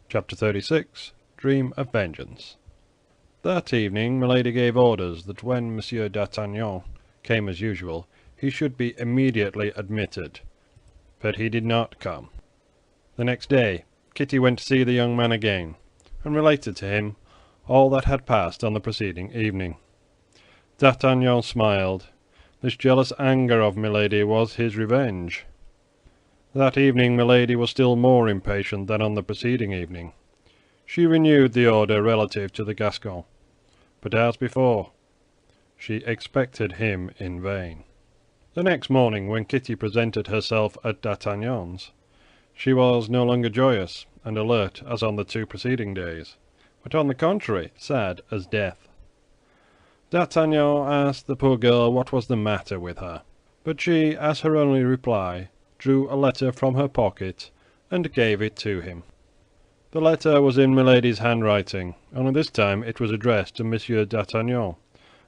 Chapter 36. Dream of Vengeance. That evening Milady gave orders that when Monsieur d'Artagnan came as usual, he should be immediately admitted, but he did not come. The next day Kitty went to see the young man again, and related to him all that had passed on the preceding evening. D'Artagnan smiled. This jealous anger of Milady was his revenge. That evening Milady was still more impatient than on the preceding evening. She renewed the order relative to the Gascon, but as before, she expected him in vain. The next morning, when Kitty presented herself at D'Artagnan's, she was no longer joyous and alert as on the 2 preceding days, but on the contrary, sad as death. D'Artagnan asked the poor girl what was the matter with her, but she, as her only reply, drew a letter from her pocket and gave it to him. The letter was in Milady's handwriting, only this time it was addressed to Monsieur d'Artagnan,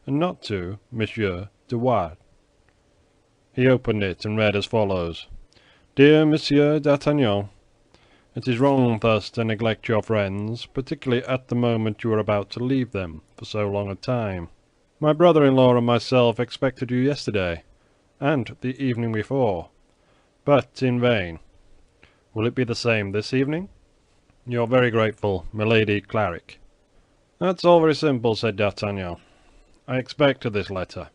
and not to Monsieur de Wardes. He opened it and read as follows: Dear Monsieur d'Artagnan, it is wrong thus to neglect your friends, particularly at the moment you are about to leave them for so long a time. My brother-in-law and myself expected you yesterday, and the evening before, but in vain. Will it be the same this evening? Your very grateful, Milady Clarick. That's all very simple, said D'Artagnan. I expected this letter.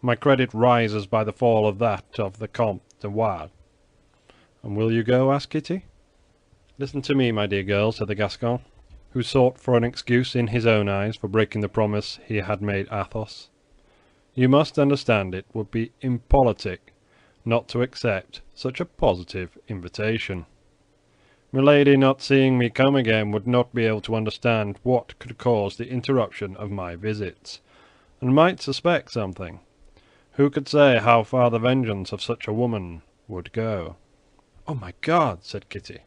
My credit rises by the fall of that of the Comte de Wardes. And will you go? Asked Kitty. Listen to me, my dear girl, said the Gascon, who sought for an excuse in his own eyes for breaking the promise he had made Athos. You must understand it would be impolitic not to accept such a positive invitation. Milady, not seeing me come again, would not be able to understand what could cause the interruption of my visits, and might suspect something. Who could say how far the vengeance of such a woman would go? Oh, my God, said Kitty.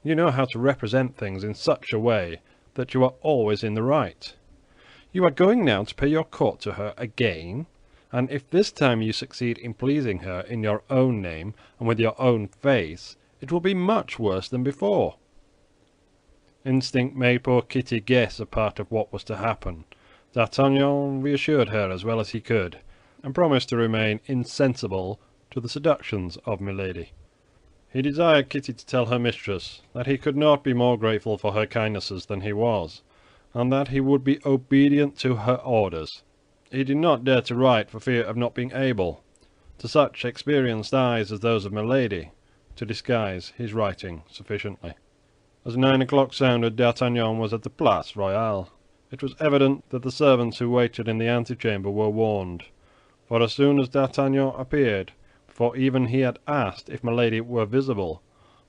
You know how to represent things in such a way that you are always in the right. You are going now to pay your court to her again, and if this time you succeed in pleasing her in your own name and with your own face, it will be much worse than before. Instinct made poor Kitty guess a part of what was to happen. D'Artagnan reassured her as well as he could, and promised to remain insensible to the seductions of Milady. He desired Kitty to tell her mistress that he could not be more grateful for her kindnesses than he was, and that he would be obedient to her orders. He did not dare to write for fear of not being able, to such experienced eyes as those of Milady, to disguise his writing sufficiently. As 9 o'clock sounded, D'Artagnan was at the Place Royale. It was evident that the servants who waited in the antechamber were warned, for as soon as D'Artagnan appeared, before even he had asked if Milady were visible,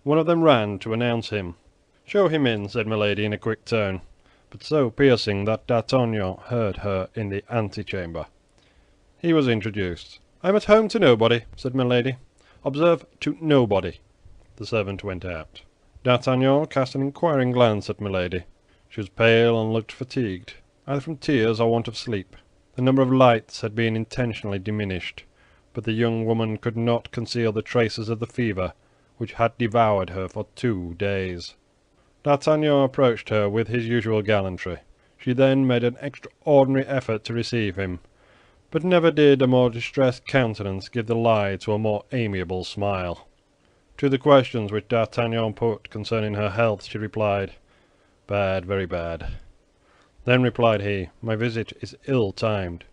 one of them ran to announce him. "Show him in," said Milady in a quick tone, but so piercing that D'Artagnan heard her in the antechamber. He was introduced. "I am at home to nobody," said Milady. "Observe, to nobody." The servant went out. D'Artagnan cast an inquiring glance at Milady. She was pale and looked fatigued, either from tears or want of sleep. The number of lights had been intentionally diminished, but the young woman could not conceal the traces of the fever which had devoured her for 2 days. D'Artagnan approached her with his usual gallantry. She then made an extraordinary effort to receive him, but never did a more distressed countenance give the lie to a more amiable smile. To the questions which D'Artagnan put concerning her health, she replied, "Bad, very bad." Then replied he, "My visit is ill-timed.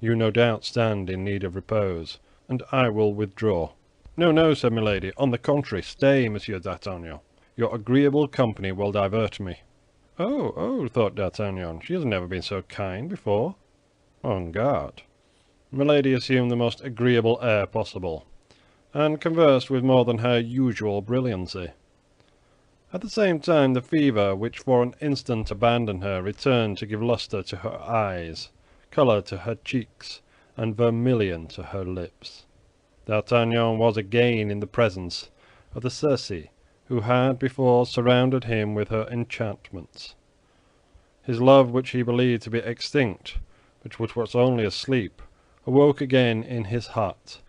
You no doubt stand in need of repose, and I will withdraw." "No, no," said Milady. "On the contrary, stay, Monsieur d'Artagnan. Your agreeable company will divert me." "Oh, oh," thought D'Artagnan, "she has never been so kind before. En garde." Milady assumed the most agreeable air possible, and conversed with more than her usual brilliancy. At the same time, the fever which for an instant abandoned her returned to give lustre to her eyes, colour to her cheeks, and vermilion to her lips. D'Artagnan was again in the presence of the Circe who had before surrounded him with her enchantments. His love, which he believed to be extinct, but which was only asleep, awoke again in his heart.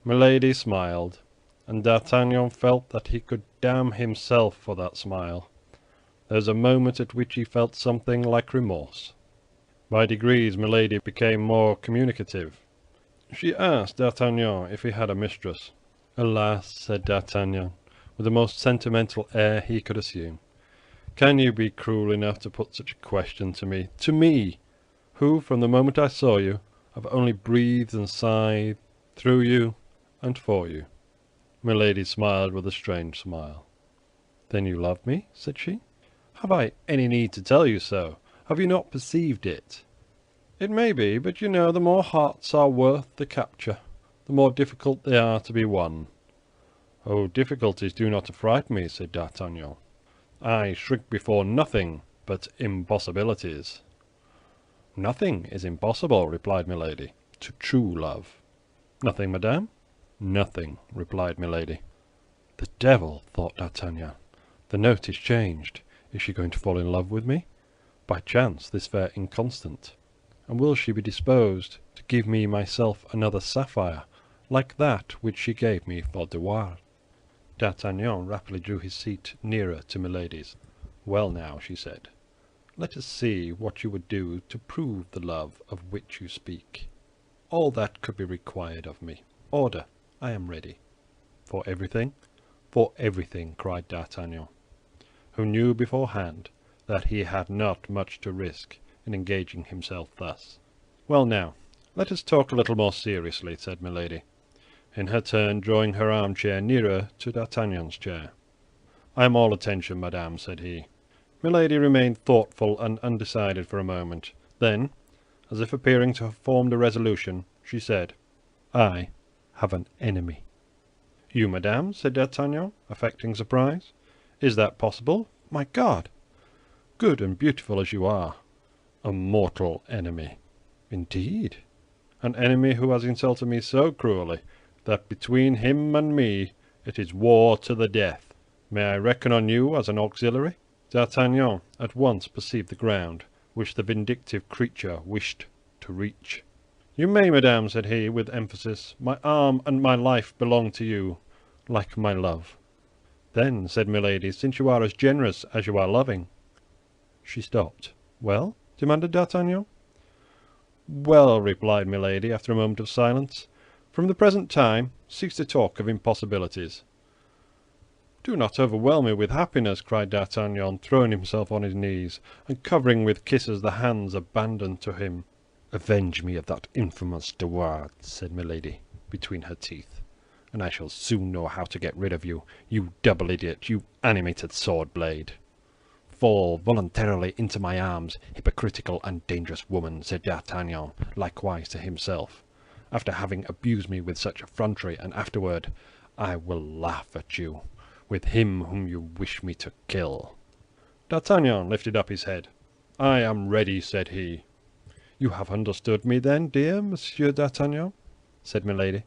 Milady smiled, and D'Artagnan felt that he could damn himself for that smile. There was a moment at which he felt something like remorse. By degrees Milady became more communicative. She asked D'Artagnan if he had a mistress. "Alas," said D'Artagnan, with the most sentimental air he could assume, "can you be cruel enough to put such a question to me? To me, who, from the moment I saw you, have only breathed and sighed through you and for you." Milady smiled with a strange smile. "Then you love me?" said she. "Have I any need to tell you so? Have you not perceived it?" "It may be, but you know, the more hearts are worth the capture, the more difficult they are to be won." "Oh, difficulties do not affright me," said D'Artagnan. "I shrink before nothing but impossibilities." "Nothing is impossible," replied Milady, "to true love." "Nothing, madame?" "Nothing," replied Milady. "The devil!" thought D'Artagnan. "The note is changed. Is she going to fall in love with me, by chance, this fair inconstant? And will she be disposed to give me myself another sapphire, like that which she gave me for De Wardes?" D'Artagnan rapidly drew his seat nearer to Milady's. "Well now," she said, "let us see what you would do to prove the love of which you speak." "All that could be required of me. Order, I am ready." "For everything?" "For everything," cried D'Artagnan, who knew beforehand that he had not much to risk in engaging himself thus. "Well now, let us talk a little more seriously," said Milady, in her turn drawing her armchair nearer to D'Artagnan's chair. "I am all attention, madame," said he. Milady remained thoughtful and undecided for a moment. Then, as if appearing to have formed a resolution, she said, "I have an enemy." "You, madame?" said D'Artagnan, affecting surprise. "Is that possible? My God! Good and beautiful as you are." "A mortal enemy." "Indeed?" "An enemy who has insulted me so cruelly that between him and me it is war to the death. May I reckon on you as an auxiliary?" D'Artagnan at once perceived the ground which the vindictive creature wished to reach. "You may, madame," said he, with emphasis. "My arm and my life belong to you, like my love." "Then," said Milady, "since you are as generous as you are loving—" She stopped. "Well?" demanded D'Artagnan. "Well," replied Milady, after a moment of silence, "from the present time, cease to talk of impossibilities." "Do not overwhelm me with happiness," cried D'Artagnan, throwing himself on his knees, and covering with kisses the hands abandoned to him. "Avenge me of that infamous De Wardes," said Milady, between her teeth, "and I shall soon know how to get rid of you, you double idiot, you animated sword-blade." "Fall voluntarily into my arms, hypocritical and dangerous woman," said D'Artagnan, likewise to himself. "After having abused me with such effrontery, and afterward, I will laugh at you, with him whom you wish me to kill." D'Artagnan lifted up his head. "I am ready," said he. "You have understood me, then, dear Monsieur d'Artagnan?" said Milady.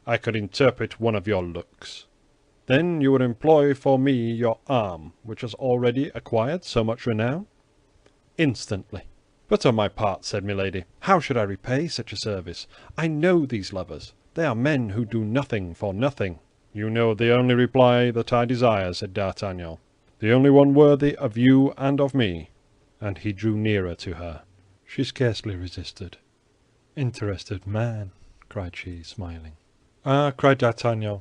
"I could interpret one of your looks." "Then you would employ for me your arm, which has already acquired so much renown?" "Instantly." "But on my part," said Milady, "how should I repay such a service? I know these lovers. They are men who do nothing for nothing." "You know the only reply that I desire," said D'Artagnan, "the only one worthy of you and of me." And he drew nearer to her. She scarcely resisted. "Interested man!" cried she, smiling. "Ah!" cried D'Artagnan,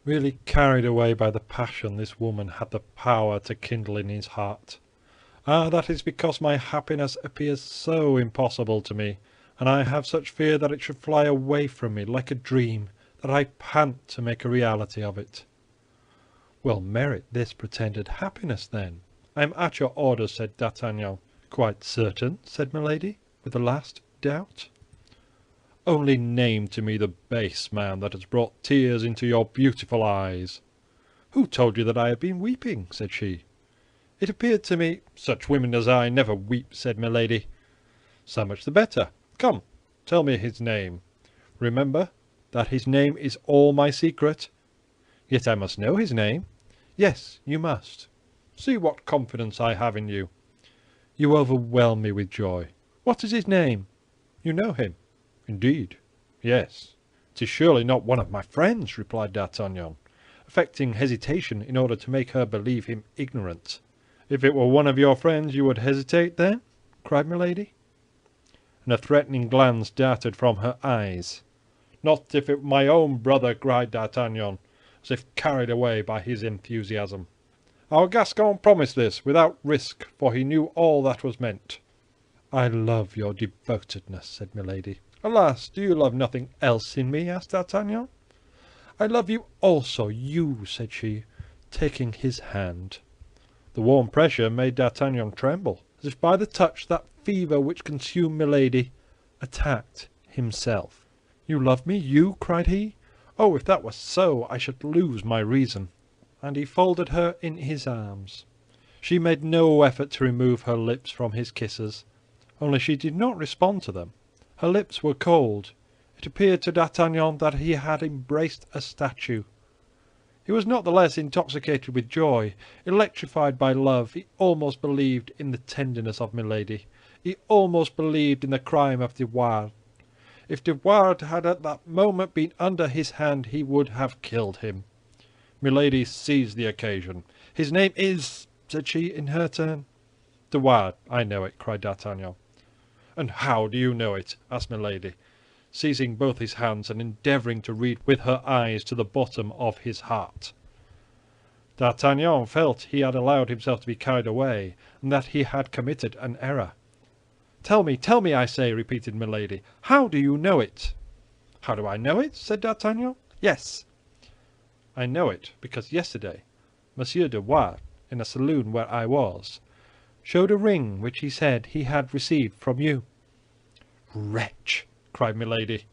really carried away by the passion this woman had the power to kindle in his heart. "Ah, that is because my happiness appears so impossible to me, and I have such fear that it should fly away from me like a dream, that I pant to make a reality of it." "Well, merit this pretended happiness, then. I am at your orders," said D'Artagnan. "Quite certain?" said Milady, with a last doubt. "Only name to me the base man that has brought tears into your beautiful eyes." "Who told you that I have been weeping?" said she. "It appeared to me—" "Such women as I never weep," said Milady. "So much the better. Come, tell me his name. Remember that his name is all my secret." "Yet I must know his name." "Yes, you must. See what confidence I have in you." "You overwhelm me with joy. What is his name? You know him?" "Indeed, yes." "'Tis surely not one of my friends," replied D'Artagnan, affecting hesitation in order to make her believe him ignorant. "If it were one of your friends you would hesitate, then?" cried Milady. And a threatening glance darted from her eyes. "Not if it were my own brother," cried D'Artagnan, as if carried away by his enthusiasm. Our Gascon promised this without risk, for he knew all that was meant. "I love your devotedness," said Milady. "Alas, do you love nothing else in me?" asked D'Artagnan. "I love you also, you," said she, taking his hand. The warm pressure made D'Artagnan tremble, as if by the touch that fever which consumed Milady attacked himself. "You love me, you?" cried he. "Oh, if that were so, I should lose my reason." And he folded her in his arms. She made no effort to remove her lips from his kisses, only she did not respond to them. Her lips were cold. It appeared to D'Artagnan that he had embraced a statue. He was not the less intoxicated with joy, electrified by love. He almost believed in the tenderness of Milady. He almost believed in the crime of De Wardes. If De Wardes had at that moment been under his hand, he would have killed him. Milady seized the occasion. "His name is—" said she in her turn. "De Wardes, I know it," cried D'Artagnan. "And how do you know it?" asked Milady, seizing both his hands and endeavoring to read with her eyes to the bottom of his heart. D'Artagnan felt he had allowed himself to be carried away, and that he had committed an error. Tell me, I say," repeated Milady. "How do you know it?" "How do I know it?" said D'Artagnan. "Yes, I know it because yesterday Monsieur de Wardes, in a saloon where I was, showed a ring which he said he had received from you." "Wretch!" cried Milady.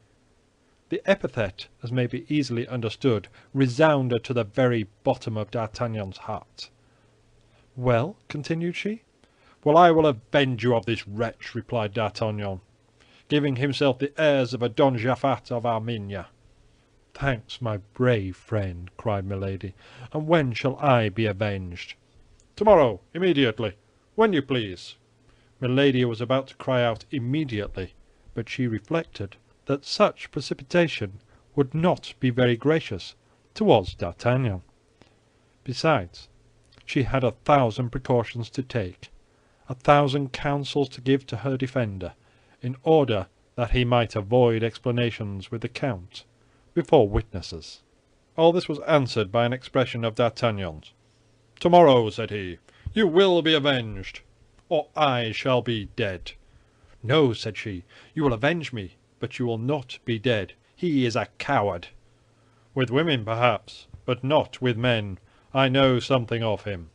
The epithet, as may be easily understood, resounded to the very bottom of D'Artagnan's heart. "Well?" continued she. "Well, I will avenge you of this wretch," replied D'Artagnan, giving himself the airs of a Don Japhet of Armagnac. "Thanks, my brave friend," cried Milady. "And when shall I be avenged?" "Tomorrow, immediately, when you please." Milady was about to cry out "immediately," but she reflected that such precipitation would not be very gracious towards D'Artagnan. Besides, she had 1,000 precautions to take, 1,000 counsels to give to her defender, in order that he might avoid explanations with the Count before witnesses. All this was answered by an expression of D'Artagnan's. "Tomorrow," said he, "you will be avenged, or I shall be dead." "No," said she, "you will avenge me, but you will not be dead. He is a coward." "With women, perhaps, but not with men. I know something of him."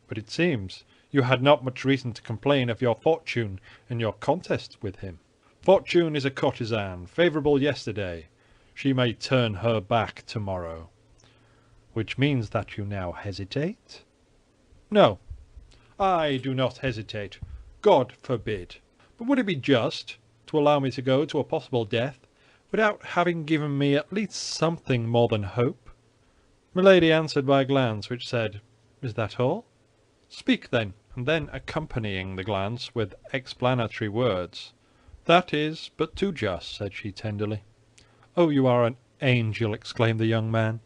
"But it seems you had not much reason to complain of your fortune in your contest with him." "Fortune is a courtesan, favorable yesterday. She may turn her back tomorrow." "Which means that you now hesitate?" "No, I do not hesitate. God forbid! But would it be just to allow me to go to a possible death without having given me at least something more than hope?" Milady answered by a glance which said, "Is that all? Speak then," and then accompanying the glance with explanatory words. "That is but too just," said she tenderly. "Oh, you are an angel!" exclaimed the young man.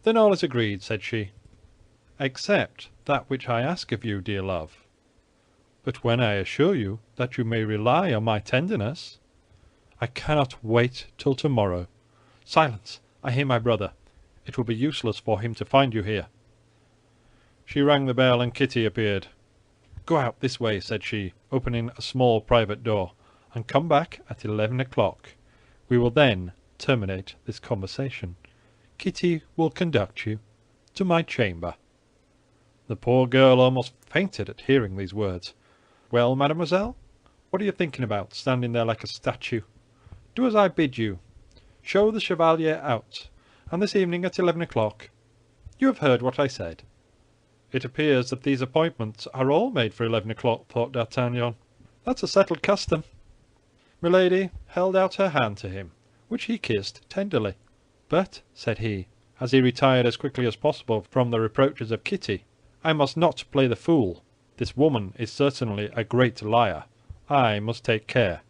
"Then all is agreed," said she. "Except that which I ask of you, dear love." "But when I assure you that you may rely on my tenderness—" "I cannot wait till tomorrow. Silence! I hear my brother. It will be useless for him to find you here." She rang the bell, and Kitty appeared. "Go out this way," said she, opening a small private door, "and come back at 11 o'clock. We will then terminate this conversation. Kitty will conduct you to my chamber." The poor girl almost fainted at hearing these words. "Well, mademoiselle, what are you thinking about, standing there like a statue? Do as I bid you. Show the chevalier out, and this evening at 11 o'clock. You have heard what I said." "It appears that these appointments are all made for 11 o'clock," thought D'Artagnan. "That's a settled custom." Milady held out her hand to him, which he kissed tenderly. "But," said he, as he retired as quickly as possible from the reproaches of Kitty, "I must not play the fool. This woman is certainly a great liar. I must take care.